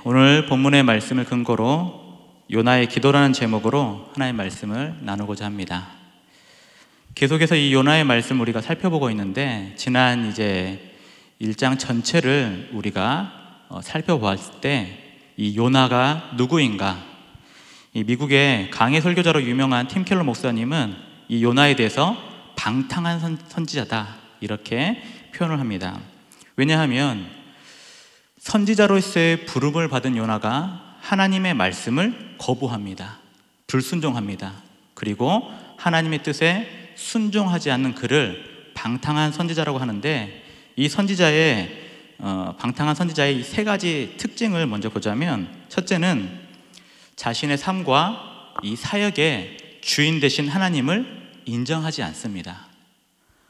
오늘 본문의 말씀을 근거로 요나의 기도라는 제목으로 하나의 말씀을 나누고자 합니다. 계속해서 이 요나의 말씀을 우리가 살펴보고 있는데, 지난 1장 전체를 우리가 살펴보았을 때 이 요나가 누구인가, 이 미국의 강해 설교자로 유명한 팀 켈러 목사님은 이 요나에 대해서 방탕한 선지자다 이렇게 표현을 합니다. 왜냐하면 선지자로서의 부름을 받은 요나가 하나님의 말씀을 거부합니다. 불순종합니다. 그리고 하나님의 뜻에 순종하지 않는 그를 방탕한 선지자라고 하는데, 이 방탕한 선지자의 이 세 가지 특징을 먼저 보자면, 첫째는 자신의 삶과 이 사역의 주인 되신 하나님을 인정하지 않습니다.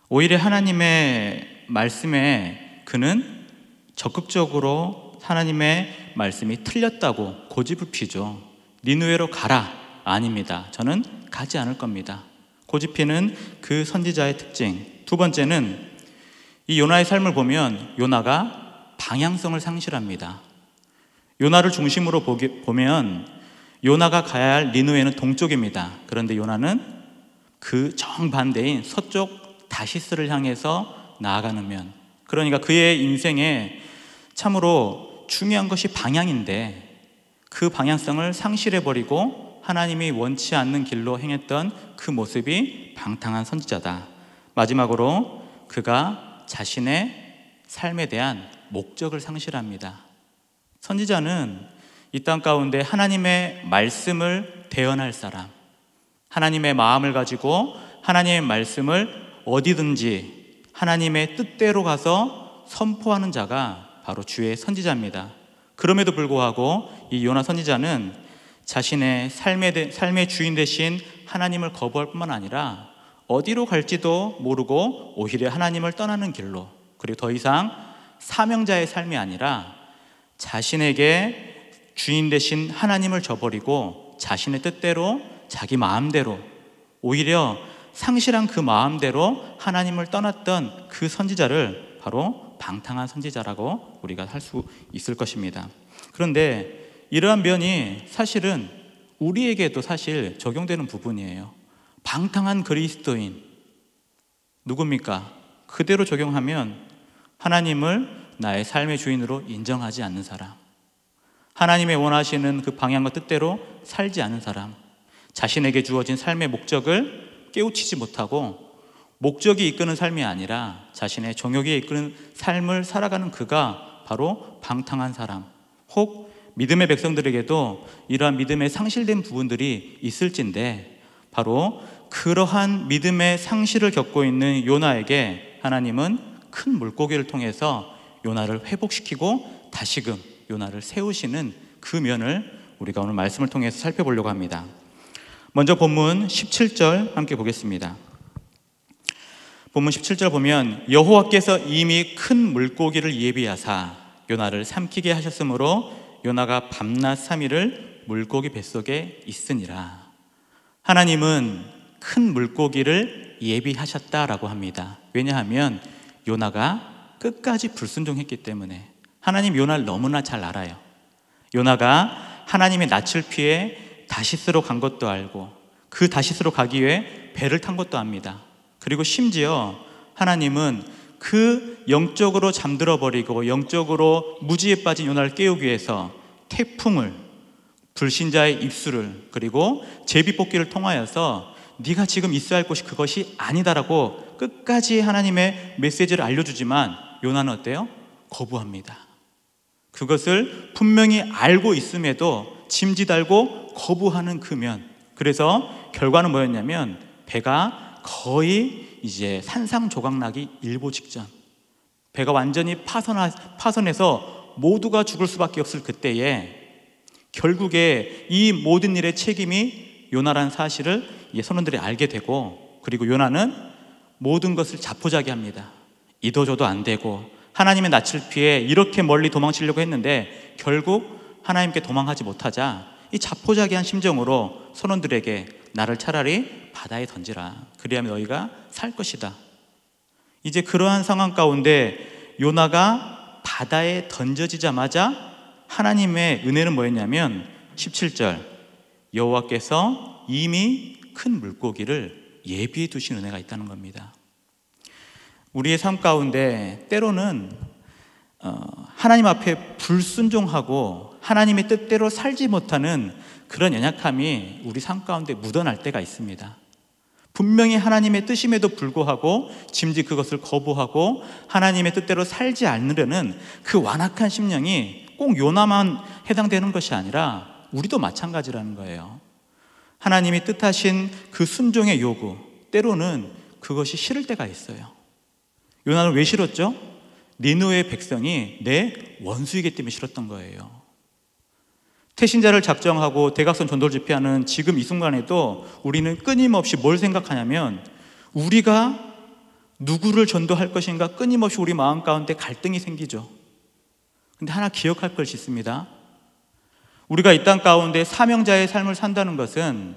오히려 하나님의 말씀에 그는 적극적으로 하나님의 말씀이 틀렸다고 고집을 피죠. 니느웨로 가라. 아닙니다. 저는 가지 않을 겁니다. 고집피는 그 선지자의 특징. 두 번째는 이 요나의 삶을 보면 요나가 방향성을 상실합니다. 요나를 중심으로 보면 요나가 가야 할 니느웨는 동쪽입니다. 그런데 요나는 그 정반대인 서쪽 다시스를 향해서 나아가는 면, 그러니까 그의 인생에 참으로 중요한 것이 방향인데 그 방향성을 상실해버리고 하나님이 원치 않는 길로 행했던 그 모습이 방탕한 선지자다. 마지막으로 그가 자신의 삶에 대한 목적을 상실합니다. 선지자는 이 땅 가운데 하나님의 말씀을 대언할 사람, 하나님의 마음을 가지고 하나님의 말씀을 어디든지 하나님의 뜻대로 가서 선포하는 자가 바로 주의 선지자입니다. 그럼에도 불구하고 이 요나 선지자는 자신의 삶의 주인 되신 하나님을 거부할 뿐만 아니라 어디로 갈지도 모르고 오히려 하나님을 떠나는 길로, 그리고 더 이상 사명자의 삶이 아니라 자신에게 주인 되신 하나님을 저버리고 자신의 뜻대로 자기 마음대로, 오히려 상실한 그 마음대로 하나님을 떠났던 그 선지자를 바로 방탕한 선지자라고 우리가 할 수 있을 것입니다. 그런데 이러한 면이 사실은 우리에게도 사실 적용되는 부분이에요. 방탕한 그리스도인 누굽니까? 그대로 적용하면 하나님을 나의 삶의 주인으로 인정하지 않는 사람, 하나님의 원하시는 그 방향과 뜻대로 살지 않는 사람, 자신에게 주어진 삶의 목적을 깨우치지 못하고 목적이 이끄는 삶이 아니라 자신의 정욕이 이끄는 삶을 살아가는 그가 바로 방탕한 사람. 혹 믿음의 백성들에게도 이러한 믿음의 상실된 부분들이 있을진데, 바로 그러한 믿음의 상실을 겪고 있는 요나에게 하나님은 큰 물고기를 통해서 요나를 회복시키고 다시금 요나를 세우시는 그 면을 우리가 오늘 말씀을 통해서 살펴보려고 합니다. 먼저 본문 17절 함께 보겠습니다. 본문 17절 보면, 여호와께서 이미 큰 물고기를 예비하사 요나를 삼키게 하셨으므로 요나가 밤낮 3일을 물고기 뱃속에 있으니라. 하나님은 큰 물고기를 예비하셨다라고 합니다. 왜냐하면 요나가 끝까지 불순종했기 때문에. 하나님 요나를 너무나 잘 알아요. 요나가 하나님의 낯을 피해 다시스로 간 것도 알고 그 다시스로 가기 위해 배를 탄 것도 압니다. 그리고 심지어 하나님은 그 영적으로 잠들어 버리고 영적으로 무지에 빠진 요나를 깨우기 위해서 태풍을, 불신자의 입술을, 그리고 제비뽑기를 통하여서 네가 지금 있어야 할 곳이 그것이 아니다라고 끝까지 하나님의 메시지를 알려주지만 요나는 어때요? 거부합니다. 그것을 분명히 알고 있음에도 짐짓알고 거부하는 그 면. 그래서 결과는 뭐였냐면 배가 거의 산상조각나기 일보 직전, 배가 완전히 파손해서 모두가 죽을 수밖에 없을 그때에 결국에 이 모든 일의 책임이 요나라는 사실을 선원들이 알게 되고, 그리고 요나는 모든 것을 자포자기합니다. 이도저도 안 되고 하나님의 낯을 피해 이렇게 멀리 도망치려고 했는데 결국 하나님께 도망하지 못하자 이 자포자기한 심정으로 선원들에게 나를 차라리 바다에 던지라. 그리하면 너희가 살 것이다. 이제 그러한 상황 가운데 요나가 바다에 던져지자마자 하나님의 은혜는 뭐였냐면 17절, 여호와께서 이미 큰 물고기를 예비해 두신 은혜가 있다는 겁니다. 우리의 삶 가운데 때로는 하나님 앞에 불순종하고 하나님의 뜻대로 살지 못하는 그런 연약함이 우리 삶 가운데 묻어날 때가 있습니다. 분명히 하나님의 뜻임에도 불구하고 짐짓 그것을 거부하고 하나님의 뜻대로 살지 않으려는 그 완악한 심령이 꼭 요나만 해당되는 것이 아니라 우리도 마찬가지라는 거예요. 하나님이 뜻하신 그 순종의 요구, 때로는 그것이 싫을 때가 있어요. 요나는 왜 싫었죠? 니느웨 백성이 내 원수이기 때문에 싫었던 거예요. 태신자를 작정하고 대각선 전도를 집회하는 지금 이 순간에도 우리는 끊임없이 뭘 생각하냐면 우리가 누구를 전도할 것인가 끊임없이 우리 마음 가운데 갈등이 생기죠. 근데 하나 기억할 것이 있습니다. 우리가 이 땅 가운데 사명자의 삶을 산다는 것은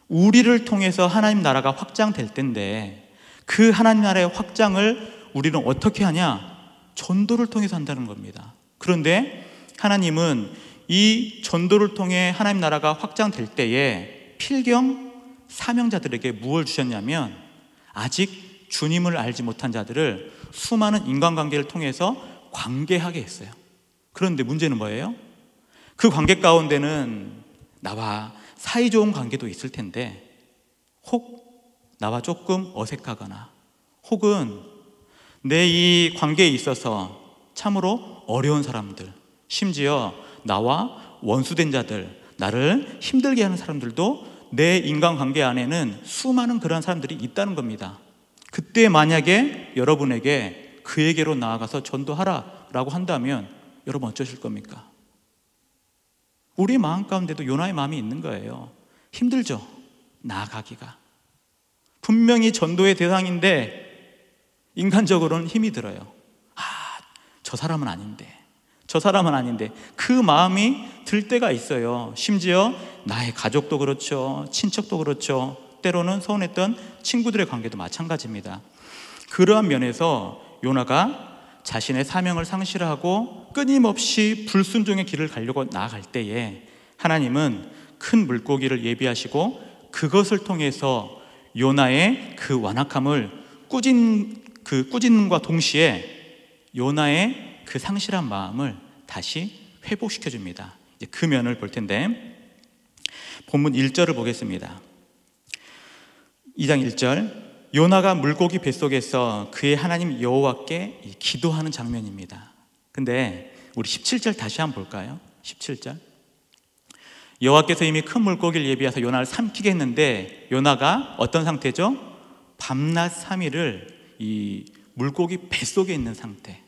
우리를 통해서 하나님 나라가 확장될 텐데 그 하나님 나라의 확장을 우리는 어떻게 하냐? 전도를 통해서 한다는 겁니다. 그런데 하나님은 이 전도를 통해 하나님 나라가 확장될 때에 필경 사명자들에게 무엇을 주셨냐면 아직 주님을 알지 못한 자들을 수많은 인간관계를 통해서 관계하게 했어요. 그런데 문제는 뭐예요? 그 관계 가운데는 나와 사이좋은 관계도 있을 텐데 혹 나와 조금 어색하거나 혹은 내 이 관계에 있어서 참으로 어려운 사람들, 심지어 나와 원수된 자들, 나를 힘들게 하는 사람들도 내 인간관계 안에는 수많은 그런 사람들이 있다는 겁니다. 그때 만약에 여러분에게 그에게로 나아가서 전도하라라고 한다면 여러분 어쩌실 겁니까? 우리 마음 가운데도 요나의 마음이 있는 거예요. 힘들죠? 나아가기가. 분명히 전도의 대상인데 인간적으로는 힘이 들어요. 저 사람은 아닌데 그 마음이 들 때가 있어요. 심지어 나의 가족도 그렇죠, 친척도 그렇죠, 때로는 서운했던 친구들의 관계도 마찬가지입니다. 그러한 면에서 요나가 자신의 사명을 상실하고 끊임없이 불순종의 길을 가려고 나아갈 때에 하나님은 큰 물고기를 예비하시고 그것을 통해서 요나의 그 완악함을 꾸짖는과 동시에 요나의 그 상실한 마음을 다시 회복시켜 줍니다. 이제 그 면을 볼 텐데 본문 1절을 보겠습니다. 2장 1절, 요나가 물고기 뱃속에서 그의 하나님 여호와께 기도하는 장면입니다. 근데 우리 17절 다시 한번 볼까요? 17절, 여호와께서 이미 큰 물고기를 예비하사 요나를 삼키게 했는데 요나가 어떤 상태죠? 밤낮 3일을 이 물고기 뱃속에 있는 상태.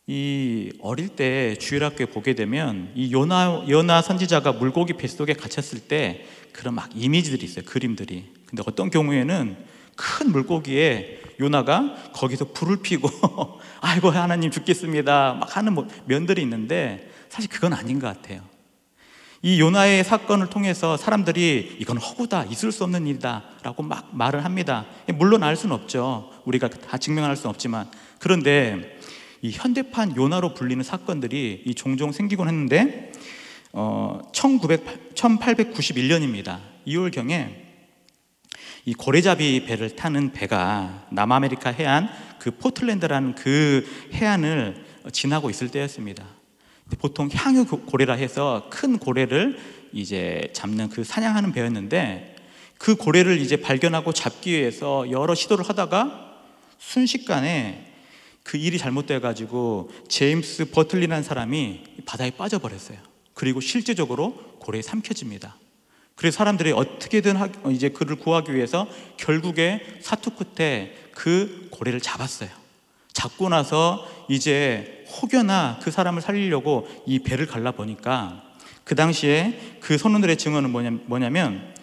이 어릴 때 주일학교에 보게 되면 이 요나 선지자가 물고기 뱃속에 갇혔을 때 그런 막 이미지들이 있어요, 그림들이. 근데 어떤 경우에는 큰 물고기에 요나가 거기서 불을 피고 아이고 하나님 죽겠습니다 막 하는 면들이 있는데 사실 그건 아닌 것 같아요. 이 요나의 사건을 통해서 사람들이 이건 허구다, 있을 수 없는 일이다 라고 막 말을 합니다. 물론 알 수는 없죠. 우리가 다 증명할 수는 없지만. 그런데 이 현대판 요나로 불리는 사건들이 종종 생기곤 했는데 1891년입니다 2월경에 이 고래잡이 배를 타는 배가 남아메리카 해안 그 포틀랜드라는 그 해안을 지나고 있을 때였습니다. 보통 향유 고래라 해서 큰 고래를 이제 잡는 그 사냥하는 배였는데 그 고래를 이제 발견하고 잡기 위해서 여러 시도를 하다가 순식간에 그 일이 잘못돼 가지고 제임스 버틀리라는 사람이 바다에 빠져버렸어요. 그리고 실제적으로 고래에 삼켜집니다. 그래서 사람들이 어떻게든 이제 그를 구하기 위해서 결국에 사투 끝에 그 고래를 잡았어요. 잡고 나서 이제 혹여나 그 사람을 살리려고 이 배를 갈라 보니까 그 당시에 그 선원들의 증언은 뭐냐면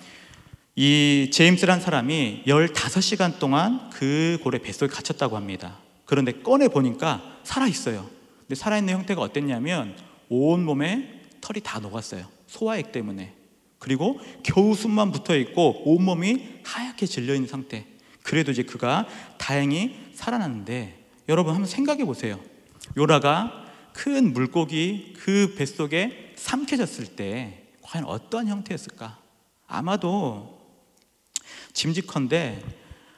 이 제임스란 사람이 15시간 동안 그 고래 뱃속에 갇혔다고 합니다. 그런데 꺼내 보니까 살아있어요. 근데 살아있는 형태가 어땠냐면 온몸에 털이 다 녹았어요. 소화액 때문에. 그리고 겨우 숨만 붙어있고 온몸이 하얗게 질려있는 상태. 그래도 이제 그가 다행히 살아났는데 여러분 한번 생각해 보세요. 요나가 큰 물고기 그 뱃속에 삼켜졌을 때 과연 어떤 형태였을까? 아마도 짐짓컨대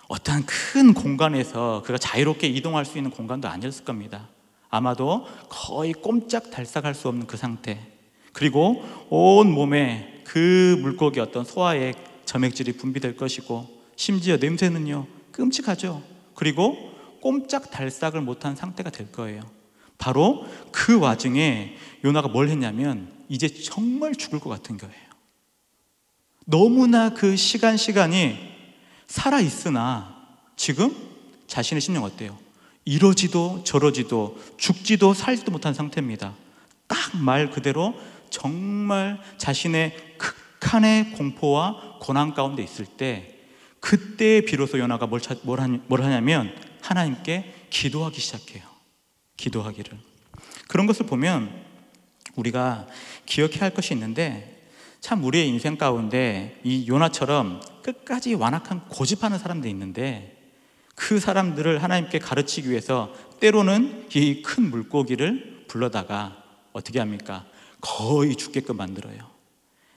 어떠한 큰 공간에서 그가 자유롭게 이동할 수 있는 공간도 아니었을 겁니다. 아마도 거의 꼼짝달싹할 수 없는 그 상태, 그리고 온 몸에 그 물고기 어떤 소화의 점액질이 분비될 것이고, 심지어 냄새는요 끔찍하죠. 그리고 꼼짝달싹을 못한 상태가 될 거예요. 바로 그 와중에 요나가 뭘 했냐면 이제 정말 죽을 것 같은 거예요. 너무나 그 시간이 살아있으나 지금 자신의 심령 어때요? 이러지도 저러지도 죽지도 살지도 못한 상태입니다. 딱 말 그대로 정말 자신의 극한의 공포와 고난 가운데 있을 때, 그때 비로소 요나가 뭘 하냐면 하나님께 기도하기 시작해요. 기도하기를. 그런 것을 보면 우리가 기억해야 할 것이 있는데, 참 우리의 인생 가운데 이 요나처럼 끝까지 완악한 고집하는 사람들이 있는데, 그 사람들을 하나님께 가르치기 위해서 때로는 이 큰 물고기를 불러다가 어떻게 합니까? 거의 죽게끔 만들어요.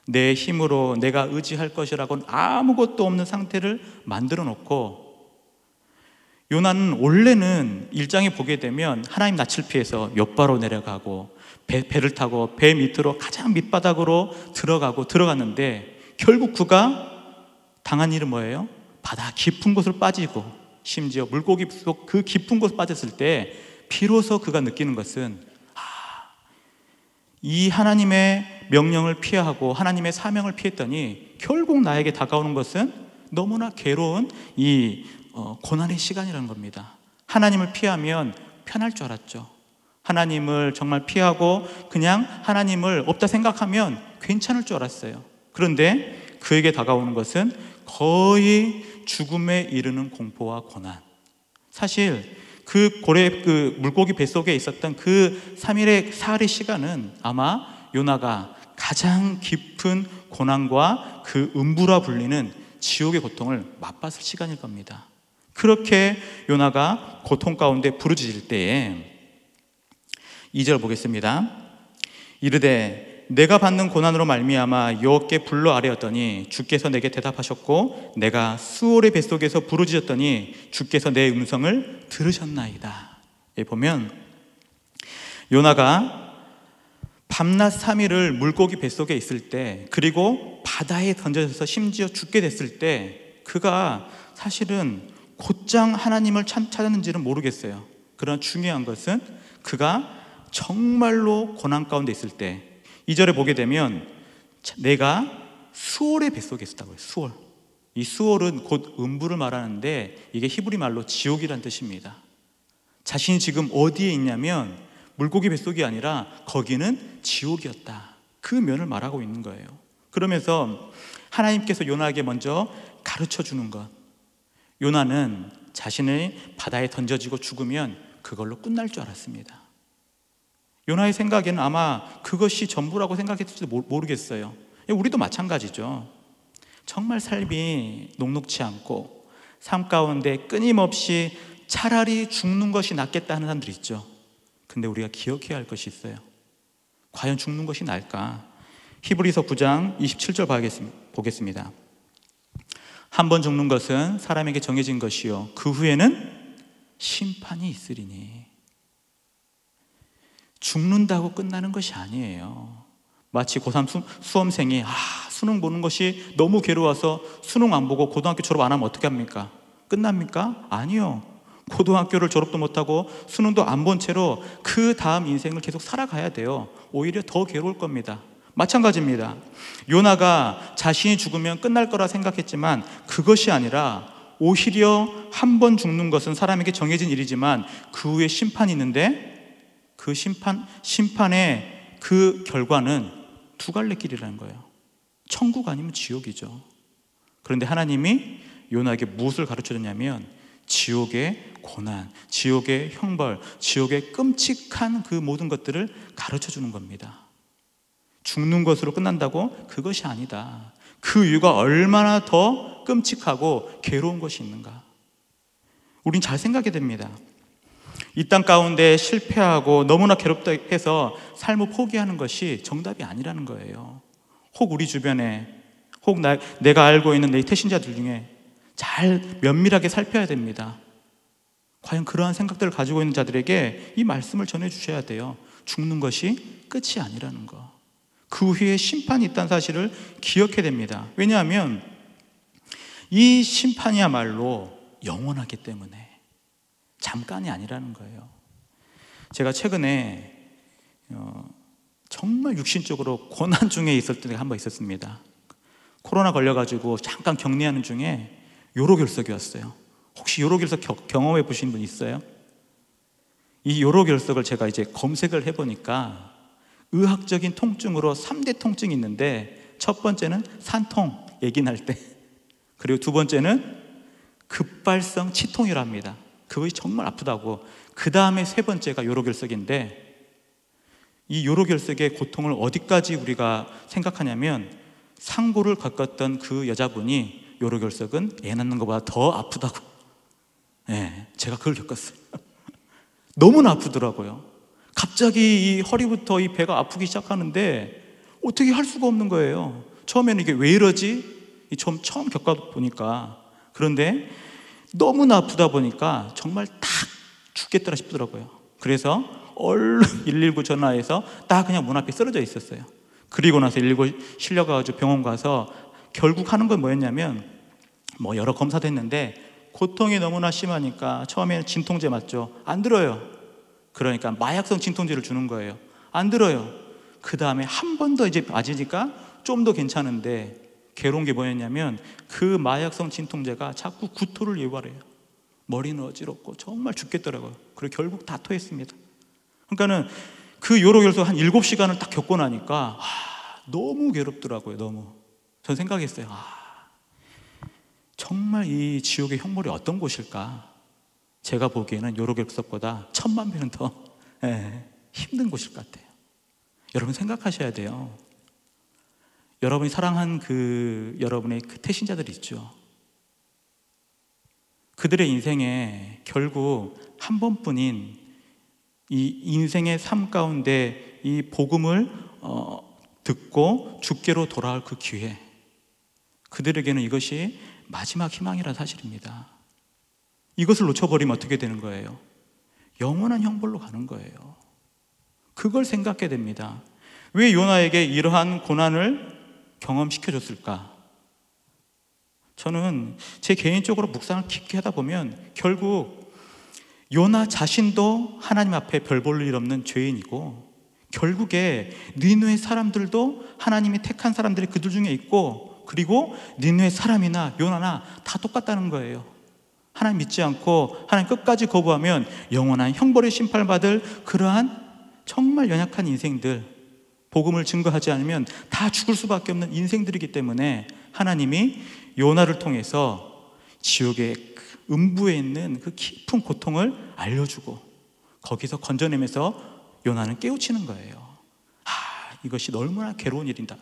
내 힘으로 내가 의지할 것이라고는 아무것도 없는 상태를 만들어 놓고, 요나는 원래는 1장에 보게 되면 하나님 낯을 피해서 욥바로 내려가고 배를 타고 배 밑으로 가장 밑바닥으로 들어갔는데, 결국 그가 당한 일은 뭐예요? 바다 깊은 곳으로 빠지고, 심지어 물고기 속 그 깊은 곳에 빠졌을 때 비로소 그가 느끼는 것은, 이 하나님의 명령을 피하고 하나님의 사명을 피했더니 결국 나에게 다가오는 것은 너무나 괴로운 이 고난의 시간이라는 겁니다. 하나님을 피하면 편할 줄 알았죠. 하나님을 정말 피하고 그냥 하나님을 없다 생각하면 괜찮을 줄 알았어요. 그런데 그에게 다가오는 것은 거의 죽음에 이르는 공포와 고난. 사실 그 물고기 뱃속에 있었던 그 3일의 사흘의 시간은 아마 요나가 가장 깊은 고난과 그 음부라 불리는 지옥의 고통을 맛봤을 시간일 겁니다. 그렇게 요나가 고통 가운데 부르짖을 때에 2절 보겠습니다. 이르되 내가 받는 고난으로 말미암아 여호와께 불러 아뢰었더니 주께서 내게 대답하셨고, 내가 수월의 뱃속에서 부르짖었더니 주께서 내 음성을 들으셨나이다. 여기 보면 요나가 밤낮 3일을 물고기 뱃속에 있을 때, 그리고 바다에 던져져서 심지어 죽게 됐을 때, 그가 사실은 곧장 하나님을 찾았는지는 모르겠어요. 그러나 중요한 것은 그가 정말로 고난 가운데 있을 때, 2절에 보게 되면 내가 수월의 뱃속에 있었다고요. 수월. 이 수월은 곧 음부를 말하는데 이게 히브리 말로 지옥이란 뜻입니다. 자신이 지금 어디에 있냐면 물고기 뱃속이 아니라 거기는 지옥이었다. 그 면을 말하고 있는 거예요. 그러면서 하나님께서 요나에게 먼저 가르쳐 주는 것, 요나는 자신의 바다에 던져지고 죽으면 그걸로 끝날 줄 알았습니다. 요나의 생각에는 아마 그것이 전부라고 생각했을지도 모르겠어요. 우리도 마찬가지죠. 정말 삶이 녹록치 않고 삶 가운데 끊임없이 차라리 죽는 것이 낫겠다 하는 사람들이 있죠. 근데 우리가 기억해야 할 것이 있어요. 과연 죽는 것이 나을까? 히브리서 9장 27절 보겠습니다. 한 번 죽는 것은 사람에게 정해진 것이요 그 후에는 심판이 있으리니. 죽는다고 끝나는 것이 아니에요. 마치 고3 수험생이 수능 보는 것이 너무 괴로워서 수능 안 보고 고등학교 졸업 안 하면 어떻게 합니까? 끝납니까? 아니요. 고등학교를 졸업도 못하고 수능도 안 본 채로 그 다음 인생을 계속 살아가야 돼요. 오히려 더 괴로울 겁니다. 마찬가지입니다. 요나가 자신이 죽으면 끝날 거라 생각했지만 그것이 아니라 오히려 한 번 죽는 것은 사람에게 정해진 일이지만 그 후에 심판이 있는데, 그 심판의 그 결과는 두 갈래 길이라는 거예요. 천국 아니면 지옥이죠. 그런데 하나님이 요나에게 무엇을 가르쳐 줬냐면 지옥의 고난, 지옥의 형벌, 지옥의 끔찍한 그 모든 것들을 가르쳐 주는 겁니다. 죽는 것으로 끝난다고? 그것이 아니다. 그 이유가 얼마나 더 끔찍하고 괴로운 것이 있는가. 우린 잘 생각해야 됩니다. 이 땅 가운데 실패하고 너무나 괴롭다 해서 삶을 포기하는 것이 정답이 아니라는 거예요. 혹 우리 주변에, 혹 내가 알고 있는 내 태신자들 중에 잘 면밀하게 살펴야 됩니다. 과연 그러한 생각들을 가지고 있는 자들에게 이 말씀을 전해주셔야 돼요. 죽는 것이 끝이 아니라는 거, 그 후에 심판이 있다는 사실을 기억해야 됩니다. 왜냐하면 이 심판이야말로 영원하기 때문에 잠깐이 아니라는 거예요. 제가 최근에 정말 육신적으로 고난 중에 있을 때가 한 번 있었습니다. 코로나 걸려가지고 잠깐 격리하는 중에 요로결석이 왔어요. 혹시 요로결석 경험해 보신 분 있어요? 이 요로결석을 제가 이제 검색을 해보니까 의학적인 통증으로 3대 통증이 있는데, 첫 번째는 산통, 얘기 날 때, 그리고 두 번째는 급발성 치통이랍니다. 그것이 정말 아프다고. 그 다음에 세 번째가 요로결석인데, 이 요로결석의 고통을 어디까지 우리가 생각하냐면, 상고를 겪었던 그 여자분이 요로결석은 애 낳는 것보다 더 아프다고. 네, 제가 그걸 겪었어요. 너무나 아프더라고요. 갑자기 이 허리부터 이 배가 아프기 시작하는데 어떻게 할 수가 없는 거예요. 처음에는 이게 왜 이러지? 처음 겪어보니까. 그런데 너무나 아프다 보니까 정말 딱 죽겠더라 싶더라고요. 그래서 얼른 119 전화해서 딱 그냥 문 앞에 쓰러져 있었어요. 그리고 나서 119 실려가지고 병원 가서 결국 하는 건 뭐였냐면, 여러 검사도 했는데 고통이 너무나 심하니까 처음에는 진통제 맞죠? 안 들어요. 그러니까 마약성 진통제를 주는 거예요. 안 들어요. 그 다음에 한 번 더 이제 맞으니까 좀 더 괜찮은데, 괴로운 게 뭐였냐면 그 마약성 진통제가 자꾸 구토를 유발해요. 머리는 어지럽고 정말 죽겠더라고요. 그리고 결국 다 토했습니다. 그러니까는 그 요로결석 한 7시간을 딱 겪고 나니까 너무 괴롭더라고요. 너무. 전 생각했어요. 정말 이 지옥의 형벌이 어떤 곳일까? 제가 보기에는 요로결석보다 1000만 배는 더 힘든 곳일 것 같아요. 여러분 생각하셔야 돼요. 여러분이 사랑한 여러분의 그 태신자들이 있죠. 그들의 인생에 결국 한 번뿐인 이 인생의 삶 가운데 이 복음을 듣고 주께로 돌아올 그 기회, 그들에게는 이것이 마지막 희망이라는 사실입니다. 이것을 놓쳐버리면 어떻게 되는 거예요? 영원한 형벌로 가는 거예요. 그걸 생각해야 됩니다. 왜 요나에게 이러한 고난을 경험시켜줬을까? 저는 제 개인적으로 묵상을 깊게 하다 보면 결국 요나 자신도 하나님 앞에 별 볼 일 없는 죄인이고, 결국에 니느웨 사람들도 하나님이 택한 사람들이 그들 중에 있고, 그리고 니느웨 사람이나 요나나 다 똑같다는 거예요. 하나님 믿지 않고 하나님 끝까지 거부하면 영원한 형벌의 심판을 받을 그러한 정말 연약한 인생들, 복음을 증거하지 않으면 다 죽을 수밖에 없는 인생들이기 때문에 하나님이 요나를 통해서 지옥의 음부에 있는 그 깊은 고통을 알려주고 거기서 건져내면서 요나는 깨우치는 거예요. 이것이 얼마나 괴로운 일이다.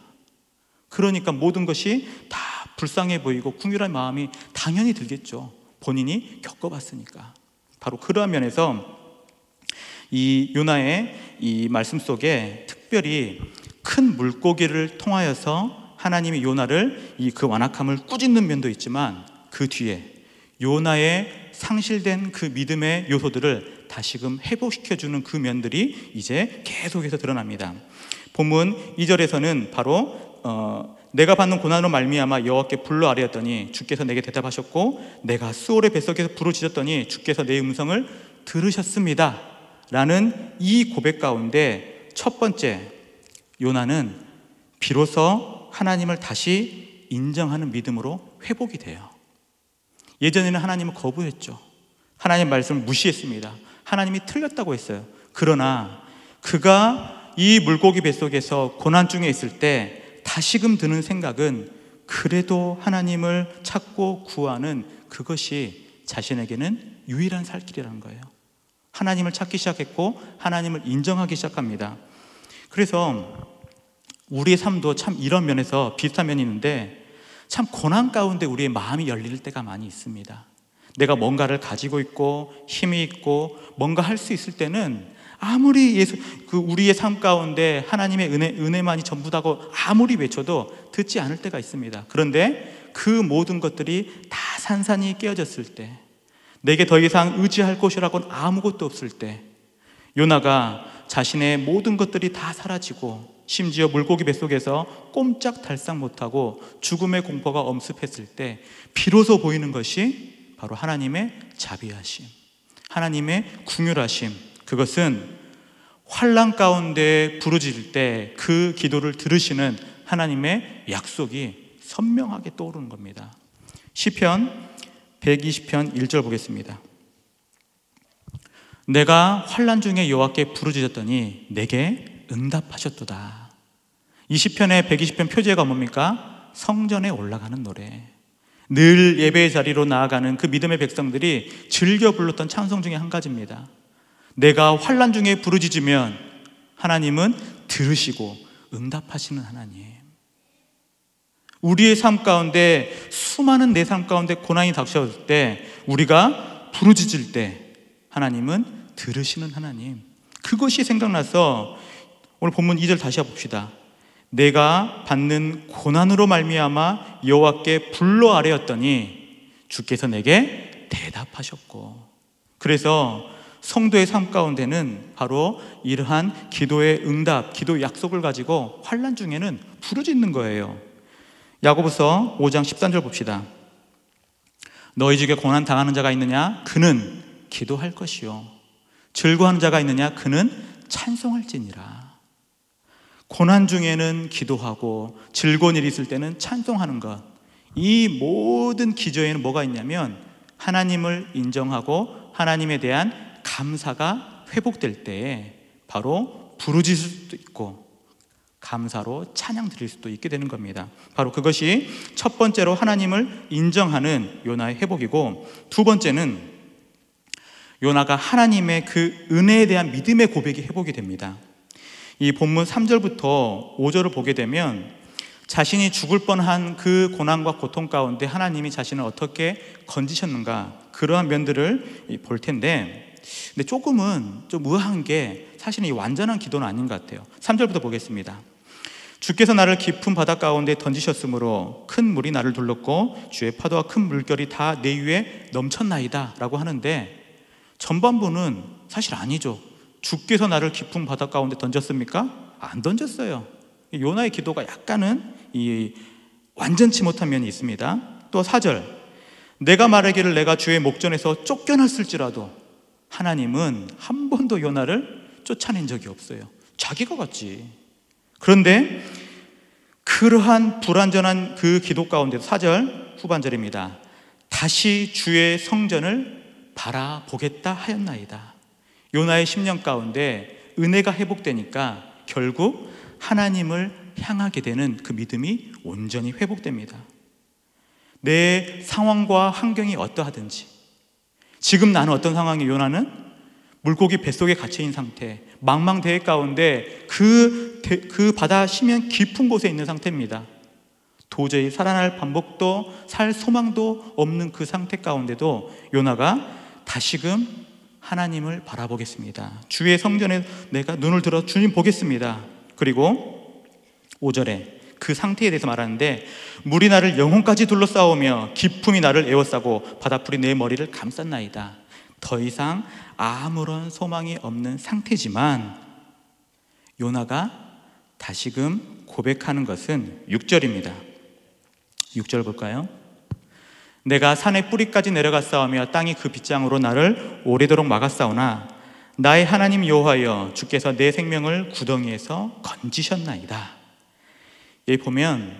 그러니까 모든 것이 다 불쌍해 보이고 궁휼한 마음이 당연히 들겠죠. 본인이 겪어봤으니까. 바로 그러한 면에서 이 요나의 이 말씀 속에 특별히 큰 물고기를 통하여서 하나님이 요나를 그 완악함을 꾸짖는 면도 있지만, 그 뒤에 요나의 상실된 그 믿음의 요소들을 다시금 회복시켜주는 그 면들이 이제 계속해서 드러납니다. 본문 2절에서는 바로 내가 받는 고난으로 말미암아 여호와께 불러 아뢰었더니 주께서 내게 대답하셨고, 내가 스올의 뱃속에서 부르짖었더니 주께서 내 음성을 들으셨습니다 라는 이 고백 가운데 첫 번째, 요나는 비로소 하나님을 다시 인정하는 믿음으로 회복이 돼요. 예전에는 하나님을 거부했죠. 하나님 말씀을 무시했습니다. 하나님이 틀렸다고 했어요. 그러나 그가 이 물고기 뱃속에서 고난 중에 있을 때 다시금 드는 생각은, 그래도 하나님을 찾고 구하는 그것이 자신에게는 유일한 살 길이라는 거예요. 하나님을 찾기 시작했고 하나님을 인정하기 시작합니다. 그래서 우리의 삶도 참 이런 면에서 비슷한 면이 있는데, 참 고난 가운데 우리의 마음이 열릴 때가 많이 있습니다. 내가 뭔가를 가지고 있고 힘이 있고 뭔가 할 수 있을 때는 아무리 우리의 삶 가운데 하나님의 은혜만이 전부다고 아무리 외쳐도 듣지 않을 때가 있습니다. 그런데 그 모든 것들이 다 산산이 깨어졌을 때, 내게 더 이상 의지할 곳이라고는 아무것도 없을 때, 요나가 자신의 모든 것들이 다 사라지고 심지어 물고기 뱃속에서 꼼짝달싹 못하고 죽음의 공포가 엄습했을 때 비로소 보이는 것이 바로 하나님의 자비하심, 하나님의 긍휼하심. 그것은 환난 가운데 부르짖을 때 그 기도를 들으시는 하나님의 약속이 선명하게 떠오르는 겁니다. 시편 120편 1절 보겠습니다. 내가 환난 중에 여호와께 부르짖었더니 내게 응답하셨도다. 이 시편의 120편 표제가 뭡니까? 성전에 올라가는 노래. 늘 예배의 자리로 나아가는 그 믿음의 백성들이 즐겨 불렀던 찬송 중에 한 가지입니다. 내가 환난 중에 부르짖으면 하나님은 들으시고 응답하시는 하나님. 우리의 삶 가운데 수많은 내 삶 가운데 고난이 닥쳐올 때 우리가 부르짖을 때 하나님은 들으시는 하나님. 그것이 생각나서 오늘 본문 2절 다시 봅시다. 내가 받는 고난으로 말미암아 여호와께 불러 아뢰었더니 주께서 내게 대답하셨고. 그래서 성도의 삶 가운데는 바로 이러한 기도의 응답, 기도의 약속을 가지고 환난 중에는 부르짖는 거예요. 야고보서 5장 13절 봅시다. 너희 중에 고난 당하는 자가 있느냐? 그는 기도할 것이요 즐거워하는 자가 있느냐? 그는 찬송할지니라. 고난 중에는 기도하고 즐거운 일이 있을 때는 찬송하는 것. 이 모든 기저에는 뭐가 있냐면 하나님을 인정하고 하나님에 대한 감사가 회복될 때에 바로 부르짖을 수도 있고 감사로 찬양 드릴 수도 있게 되는 겁니다. 바로 그것이 첫 번째로 하나님을 인정하는 요나의 회복이고, 두 번째는 요나가 하나님의 그 은혜에 대한 믿음의 고백이 회복이 됩니다. 이 본문 3절부터 5절을 보게 되면 자신이 죽을 뻔한 그 고난과 고통 가운데 하나님이 자신을 어떻게 건지셨는가, 그러한 면들을 볼 텐데, 근데 조금은 좀 의아한 게 사실은 이 완전한 기도는 아닌 것 같아요. 3절부터 보겠습니다. 주께서 나를 깊은 바다 가운데 던지셨으므로 큰 물이 나를 둘렀고 주의 파도와 큰 물결이 다 내 위에 넘쳤나이다 라고 하는데, 전반부는 사실 아니죠. 주께서 나를 깊은 바다 가운데 던졌습니까? 안 던졌어요. 요나의 기도가 약간은 완전치 못한 면이 있습니다. 또 4절, 내가 말하기를 내가 주의 목전에서 쫓겨났을지라도 하나님은 한 번도 요나를 쫓아낸 적이 없어요. 자기가 갔지. 그런데 그러한 불완전한 그 기도 가운데도 4절 후반절입니다. 다시 주의 성전을 바라보겠다 하였나이다. 요나의 10년 가운데 은혜가 회복되니까 결국 하나님을 향하게 되는 그 믿음이 온전히 회복됩니다. 내 상황과 환경이 어떠하든지, 지금 나는 어떤 상황이, 요나는 물고기 뱃속에 갇혀있는 상태, 망망대해 가운데 그 바다 심연 깊은 곳에 있는 상태입니다. 도저히 살아날 방법도 살 소망도 없는 그 상태 가운데도 요나가 다시금 하나님을 바라보겠습니다. 주의 성전에 내가 눈을 들어 주님 보겠습니다. 그리고 5절에 그 상태에 대해서 말하는데, 물이 나를 영혼까지 둘러싸우며 기품이 나를 에워싸고 바닷불이 내 머리를 감쌌나이다. 더 이상 아무런 소망이 없는 상태지만 요나가 다시금 고백하는 것은 6절입니다. 6절 볼까요? 내가 산의 뿌리까지 내려갔사오며 땅이 그 빗장으로 나를 오래도록 막았사오나 나의 하나님 여호와여, 주께서 내 생명을 구덩이에서 건지셨나이다. 여기 보면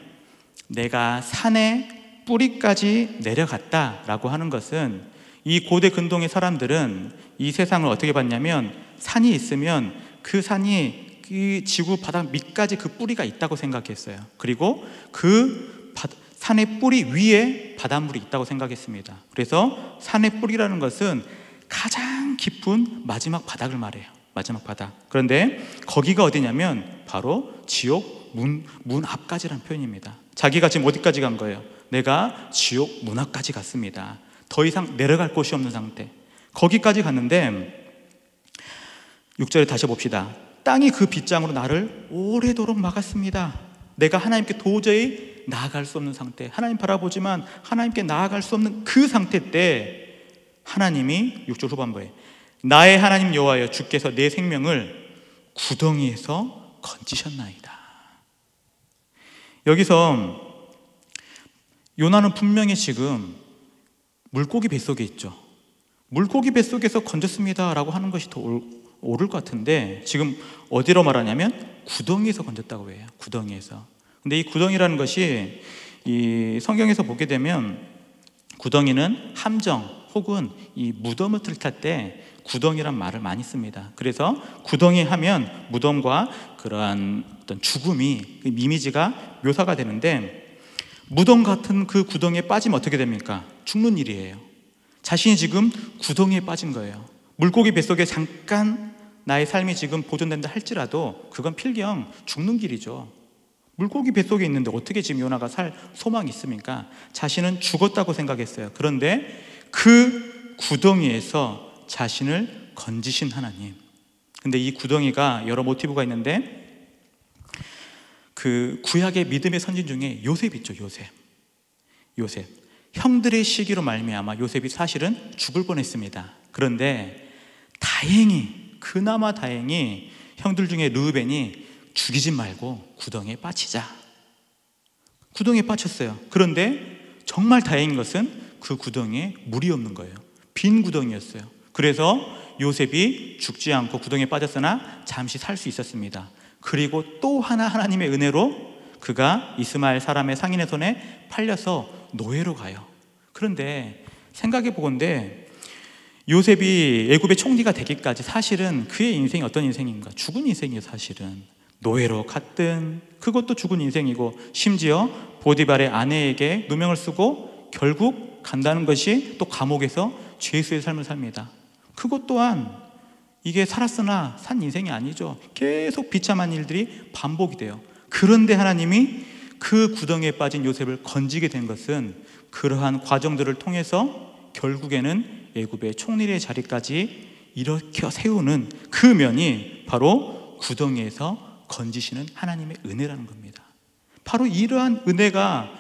내가 산의 뿌리까지 내려갔다라고 하는 것은, 이 고대 근동의 사람들은 이 세상을 어떻게 봤냐면 산이 있으면 그 산이 그 지구 바닥 밑까지 그 뿌리가 있다고 생각했어요. 그리고 그 산의 뿌리 위에 바닷물이 있다고 생각했습니다. 그래서 산의 뿌리라는 것은 가장 깊은 마지막 바닥을 말해요. 마지막 바닥. 그런데 거기가 어디냐면 바로 지옥 문 앞까지라는 표현입니다. 자기가 지금 어디까지 간 거예요? 내가 지옥 문 앞까지 갔습니다. 더 이상 내려갈 곳이 없는 상태. 거기까지 갔는데 6절에 다시 봅시다. 땅이 그 빗장으로 나를 오래도록 막았습니다. 내가 하나님께 도저히 나아갈 수 없는 상태, 하나님 바라보지만 하나님께 나아갈 수 없는 그 상태 때 하나님이 6절 후반부에 나의 하나님 여호와여 주께서 내 생명을 구덩이에서 건지셨나이다. 여기서 요나는 분명히 지금 물고기 뱃속에 있죠. 물고기 뱃속에서 건졌습니다 라고 하는 것이 더 옳을 것 같은데 지금 어디로 말하냐면 구덩이에서 건졌다고 해요. 구덩이에서. 근데 이 구덩이라는 것이 이 성경에서 보게 되면 구덩이는 함정 혹은 이 무덤을 뜰 때 구덩이란 말을 많이 씁니다. 그래서 구덩이 하면 무덤과 그러한 어떤 죽음이 이미지가 묘사가 되는데 무덤 같은 그 구덩이에 빠지면 어떻게 됩니까? 죽는 일이에요. 자신이 지금 구덩이에 빠진 거예요. 물고기 뱃속에 잠깐 나의 삶이 지금 보존된다 할지라도 그건 필경 죽는 길이죠. 물고기 뱃속에 있는데 어떻게 지금 요나가 살 소망이 있습니까? 자신은 죽었다고 생각했어요. 그런데 그 구덩이에서 자신을 건지신 하나님. 근데 이 구덩이가 여러 모티브가 있는데 그 구약의 믿음의 선진 중에 요셉 있죠. 요셉 형들의 시기로 말미암아 요셉이 사실은 죽을 뻔했습니다. 그런데 그나마 다행히 형들 중에 르우벤이 죽이지 말고 구덩이에 빠지자. 구덩이에 빠졌어요. 그런데 정말 다행인 것은 그 구덩이에 물이 없는 거예요. 빈 구덩이였어요. 그래서 요셉이 죽지 않고 구덩이에 빠졌으나 잠시 살 수 있었습니다. 그리고 또 하나 하나님의 은혜로 그가 이스마엘 사람의 상인의 손에 팔려서 노예로 가요. 그런데 생각해 보건대 요셉이 애굽의 총리가 되기까지 사실은 그의 인생이 어떤 인생인가? 죽은 인생이에요. 사실은 노예로 갔든 그것도 죽은 인생이고 심지어 보디발의 아내에게 누명을 쓰고 결국 간다는 것이 또 감옥에서 죄수의 삶을 삽니다. 그것 또한 이게 살았으나 산 인생이 아니죠. 계속 비참한 일들이 반복이 돼요. 그런데 하나님이 그 구덩이에 빠진 요셉을 건지게 된 것은 그러한 과정들을 통해서 결국에는 애굽의 총리의 자리까지 일으켜 세우는 그 면이 바로 구덩이에서 건지시는 하나님의 은혜라는 겁니다. 바로 이러한 은혜가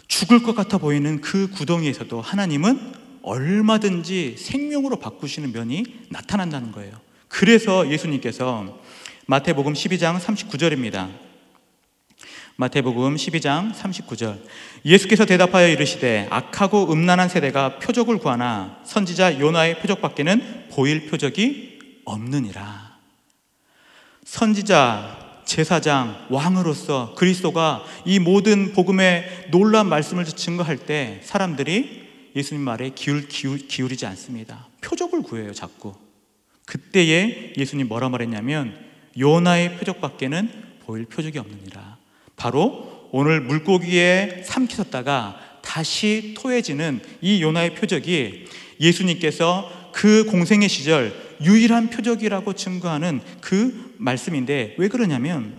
죽을 것 같아 보이는 그 구덩이에서도 하나님은 얼마든지 생명으로 바꾸시는 면이 나타난다는 거예요. 그래서 예수님께서 마태복음 12장 39절입니다. 마태복음 12장 39절 예수께서 대답하여 이르시되 악하고 음란한 세대가 표적을 구하나 선지자 요나의 표적밖에는 보일 표적이 없느니라. 선지자, 제사장, 왕으로서 그리스도가 이 모든 복음의 놀라운 말씀을 증거할 때 사람들이 예수님 말에 기울이지 않습니다. 표적을 구해요. 자꾸. 그때에 예수님 뭐라 말했냐면 요나의 표적밖에는 보일 표적이 없느니라. 바로 오늘 물고기에 삼키셨다가 다시 토해지는 이 요나의 표적이 예수님께서 그 공생의 시절 유일한 표적이라고 증거하는 그 말씀인데 왜 그러냐면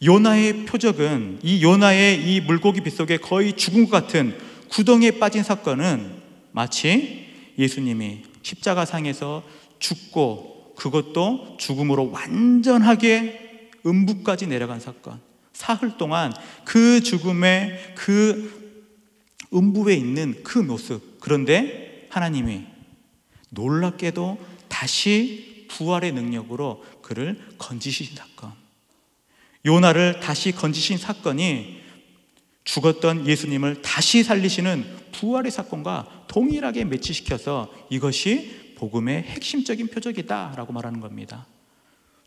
요나의 표적은 이 요나의 이 물고기 뱃속에 거의 죽은 것 같은 구덩이에 빠진 사건은 마치 예수님이 십자가상에서 죽고 그것도 죽음으로 완전하게 음부까지 내려간 사건, 사흘 동안 그 죽음의 그 음부에 있는 그 모습, 그런데 하나님이 놀랍게도 다시 부활의 능력으로 그를 건지신 사건, 요나를 다시 건지신 사건이 죽었던 예수님을 다시 살리시는 부활의 사건과 동일하게 매치시켜서 이것이 복음의 핵심적인 표적이다라고 말하는 겁니다.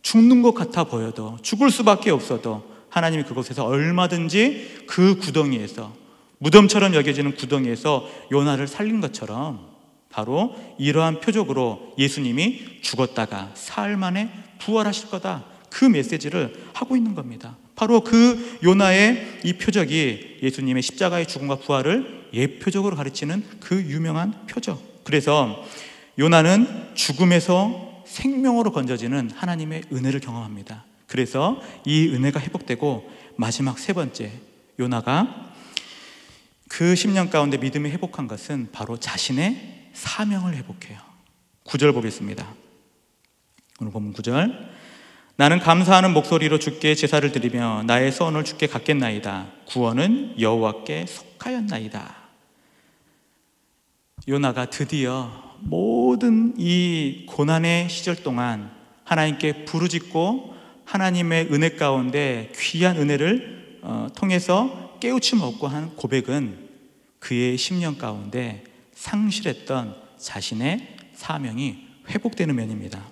죽는 것 같아 보여도, 죽을 수밖에 없어도 하나님이 그곳에서 얼마든지 그 구덩이에서, 무덤처럼 여겨지는 구덩이에서 요나를 살린 것처럼 바로 이러한 표적으로 예수님이 죽었다가 사흘 만에 부활하실 거다, 그 메시지를 하고 있는 겁니다. 바로 그 요나의 이 표적이 예수님의 십자가의 죽음과 부활을 예표적으로 가르치는 그 유명한 표적. 그래서 요나는 죽음에서 생명으로 건져지는 하나님의 은혜를 경험합니다. 그래서 이 은혜가 회복되고 마지막 세 번째, 요나가 그 10년 가운데 믿음이 회복한 것은 바로 자신의 사명을 회복해요. 9절 보겠습니다. 오늘 본문 9절. 나는 감사하는 목소리로 주께 제사를 드리며 나의 소원을 주께 갚겠나이다. 구원은 여호와께 속하였나이다. 요나가 드디어 모든 이 고난의 시절 동안 하나님께 부르짖고 하나님의 은혜 가운데 귀한 은혜를 통해서 깨우침 얻고 한 고백은 그의 10년 가운데 상실했던 자신의 사명이 회복되는 면입니다.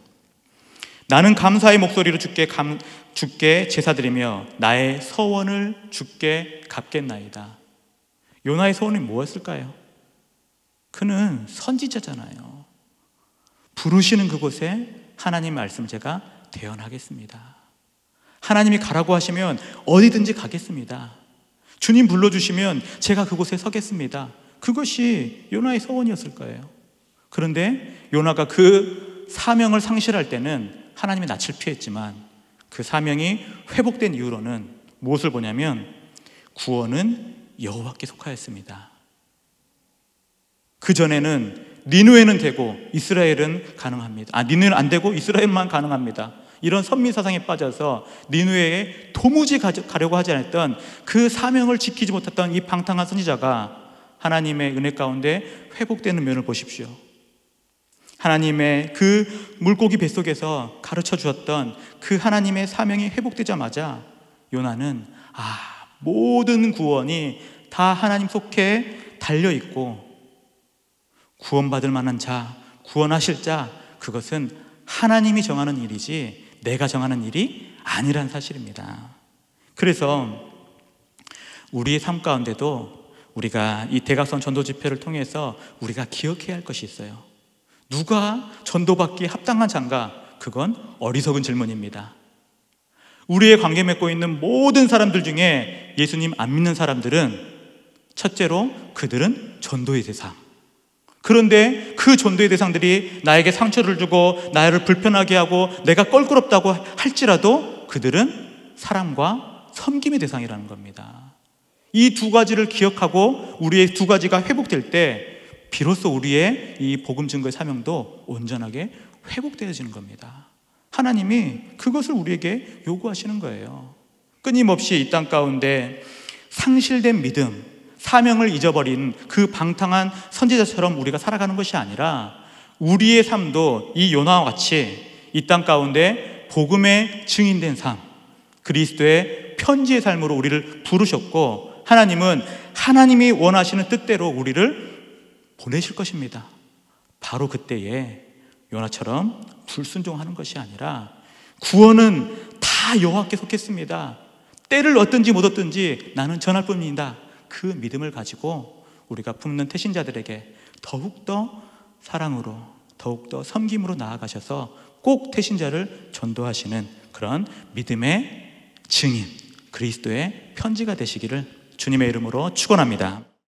나는 감사의 목소리로 주께 제사드리며 나의 서원을 주께 갚겠나이다. 요나의 서원이 뭐였을까요? 그는 선지자잖아요. 부르시는 그곳에 하나님 말씀 제가 대언하겠습니다. 하나님이 가라고 하시면 어디든지 가겠습니다. 주님 불러주시면 제가 그곳에 서겠습니다. 그것이 요나의 서원이었을 거예요. 그런데 요나가 그 사명을 상실할 때는 하나님의 낯을 피했지만 그 사명이 회복된 이후로는 무엇을 보냐면 구원은 여호와께 속하였습니다. 그전에는 니느웨는 되고 이스라엘은 가능합니다. 니느웨는 안 되고 이스라엘만 가능합니다. 이런 선민사상에 빠져서 니느웨에 도무지 가려고 하지 않았던 그 사명을 지키지 못했던 이 방탕한 선지자가 하나님의 은혜 가운데 회복되는 면을 보십시오. 하나님의 그 물고기 뱃속에서 가르쳐 주었던 그 하나님의 사명이 회복되자마자 요나는 모든 구원이 다 하나님 속에 달려있고 구원받을 만한 자, 구원하실 자, 그것은 하나님이 정하는 일이지 내가 정하는 일이 아니란 사실입니다. 그래서 우리의 삶 가운데도 우리가 이 대각선 전도 집회를 통해서 우리가 기억해야 할 것이 있어요. 누가 전도받기에 합당한 자인가? 그건 어리석은 질문입니다. 우리의 관계 맺고 있는 모든 사람들 중에 예수님 안 믿는 사람들은 첫째로 그들은 전도의 대상. 그런데 그 전도의 대상들이 나에게 상처를 주고 나를 불편하게 하고 내가 껄끄럽다고 할지라도 그들은 사랑과 섬김의 대상이라는 겁니다. 이 두 가지를 기억하고 우리의 두 가지가 회복될 때 비로소 우리의 이 복음 증거의 사명도 온전하게 회복되어지는 겁니다. 하나님이 그것을 우리에게 요구하시는 거예요. 끊임없이 이 땅 가운데 상실된 믿음, 사명을 잊어버린 그 방탕한 선지자처럼 우리가 살아가는 것이 아니라 우리의 삶도 이 요나와 같이 이 땅 가운데 복음의 증인된 삶, 그리스도의 편지의 삶으로 우리를 부르셨고 하나님은 하나님이 원하시는 뜻대로 우리를 보내실 것입니다. 바로 그때에 요나처럼 불순종하는 것이 아니라 구원은 다 여호와께 속했습니다. 때를 얻든지 못 얻든지 나는 전할 뿐입니다. 그 믿음을 가지고 우리가 품는 태신자들에게 더욱더 사랑으로 더욱더 섬김으로 나아가셔서 꼭 태신자를 전도하시는 그런 믿음의 증인 그리스도의 편지가 되시기를 주님의 이름으로 축원합니다.